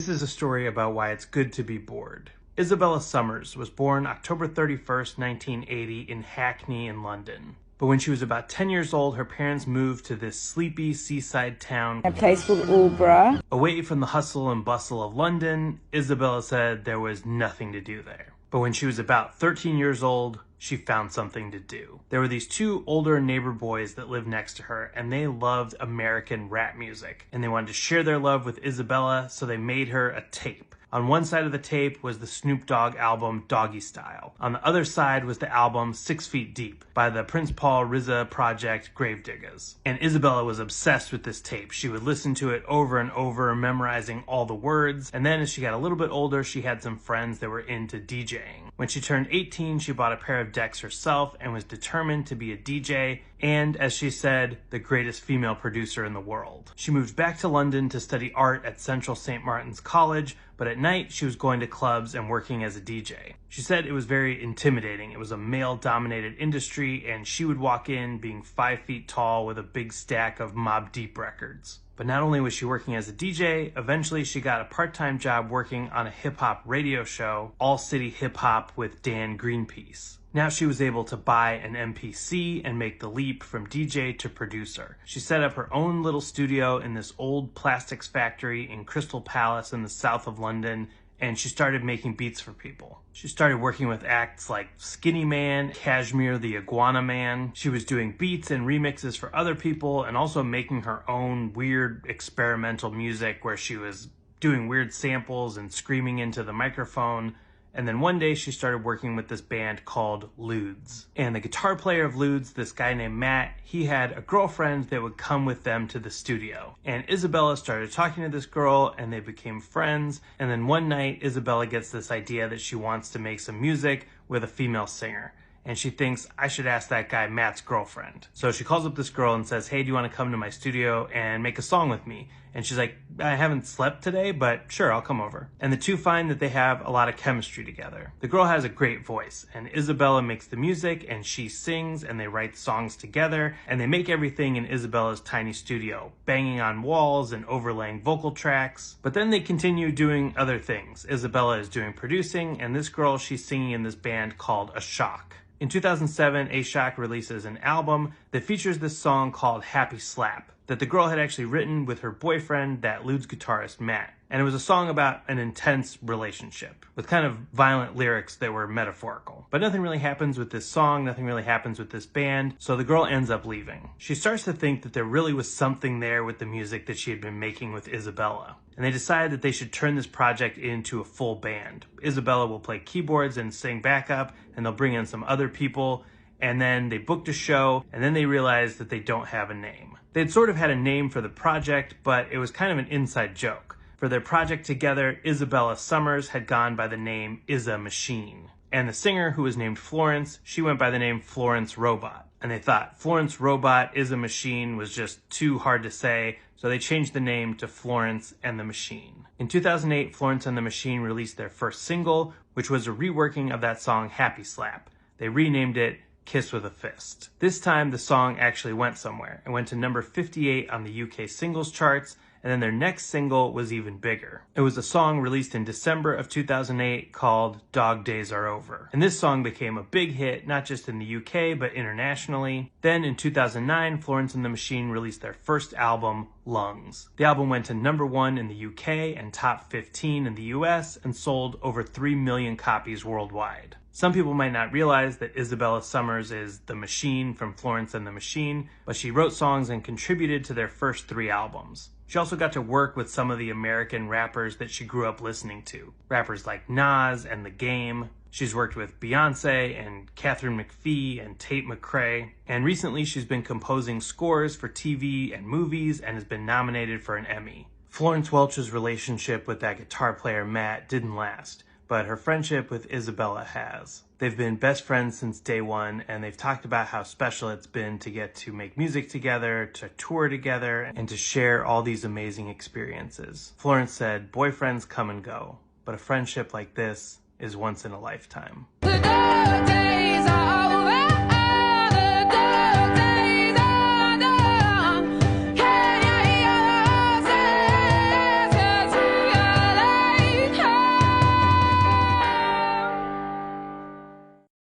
This is a story about why it's good to be bored. Isabella Summers was born October 31st, 1980 in Hackney in London. But when she was about 10 years old, her parents moved to this sleepy seaside town, A place called Aldeburgh. away from the hustle and bustle of London. Isabella said there was nothing to do there. But when she was about 13 years old, she found something to do. There were these two older neighbor boys that lived next to her, and they loved American rap music. And they wanted to share their love with Isabella, so they made her a tape. On one side of the tape was the Snoop Dogg album Doggy Style. On the other side was the album 6 Feet Deep by the Prince Paul RZA project Gravediggaz. And Isabella was obsessed with this tape. She would listen to it over and over, memorizing all the words. And then as she got a little bit older, she had some friends that were into DJing. When she turned 18, she bought a pair of decks herself and was determined to be a DJ and, as she said, the greatest female producer in the world. She moved back to London to study art at Central St. Martin's College, but at night she was going to clubs and working as a DJ. She said it was very intimidating. It was a male-dominated industry, and she would walk in being 5 feet tall with a big stack of Mobb Deep records. But not only was she working as a DJ, eventually she got a part-time job working on a hip-hop radio show, All City Hip Hop with Dan Greenpeace. Now she was able to buy an MPC and make the leap from DJ to producer. She set up her own little studio in this old plastics factory in Crystal Palace in the south of London, and she started making beats for people. She started working with acts like Skinny Man, Kashmir the Iguana Man. She was doing beats and remixes for other people and also making her own weird experimental music where she was doing weird samples and screaming into the microphone. And then one day she started working with this band called Ludes. And the guitar player of Ludes, this guy named Matt, he had a girlfriend that would come with them to the studio. And Isabella started talking to this girl and they became friends. And then one night Isabella gets this idea that she wants to make some music with a female singer. And she thinks, I should ask that guy Matt's girlfriend. So she calls up this girl and says, hey, do you want to come to my studio and make a song with me? And she's like, I haven't slept today, but sure, I'll come over. And the two find that they have a lot of chemistry together. The girl has a great voice, and Isabella makes the music, and she sings, and they write songs together, and they make everything in Isabella's tiny studio, banging on walls and overlaying vocal tracks. But then they continue doing other things. Isabella is doing producing, and this girl, she's singing in this band called A Shock. In 2007, A Shock releases an album that features this song called Happy Slap that the girl had actually written with her boyfriend, that Ludes guitarist Matt. And it was a song about an intense relationship with kind of violent lyrics that were metaphorical. But nothing really happens with this song, nothing really happens with this band, so the girl ends up leaving. She starts to think that there really was something there with the music that she had been making with Isabella. And they decide that they should turn this project into a full band. Isabella will play keyboards and sing backup, and they'll bring in some other people. And then they booked a show, and then they realized that they don't have a name. They'd sort of had a name for the project, but it was kind of an inside joke. For their project together, Isabella Summers had gone by the name Isa Machine. And the singer, who was named Florence, she went by the name Florence Robot. And they thought Florence Robot, Isa Machine was just too hard to say, so they changed the name to Florence and the Machine. In 2008, Florence and the Machine released their first single, which was a reworking of that song Happy Slap. They renamed it Kiss with a Fist. This time the song actually went somewhere. It went to number 58 on the UK singles charts, and then their next single was even bigger. It was a song released in December of 2008 called Dog Days Are Over. And this song became a big hit, not just in the UK, but internationally. Then in 2009, Florence and the Machine released their first album, Lungs. The album went to number 1 in the UK and top 15 in the US and sold over 3 million copies worldwide. Some people might not realize that Isabella Summers is the Machine from Florence and the Machine, but she wrote songs and contributed to their first 3 albums. She also got to work with some of the American rappers that she grew up listening to. Rappers like Nas and The Game. She's worked with Beyonce and Catherine McPhee and Tate McRae. And recently she's been composing scores for TV and movies and has been nominated for an Emmy. Florence Welch's relationship with that guitar player Matt didn't last, but her friendship with Isabella has. They've been best friends since day one, and they've talked about how special it's been to get to make music together, to tour together, and to share all these amazing experiences. Florence said, boyfriends come and go, but a friendship like this is once in a lifetime.